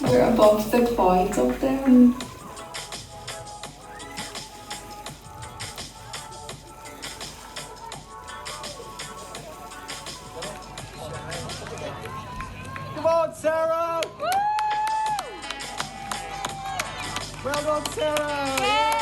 We're above the point of them. Come on, Sarah! Well done, Sarah!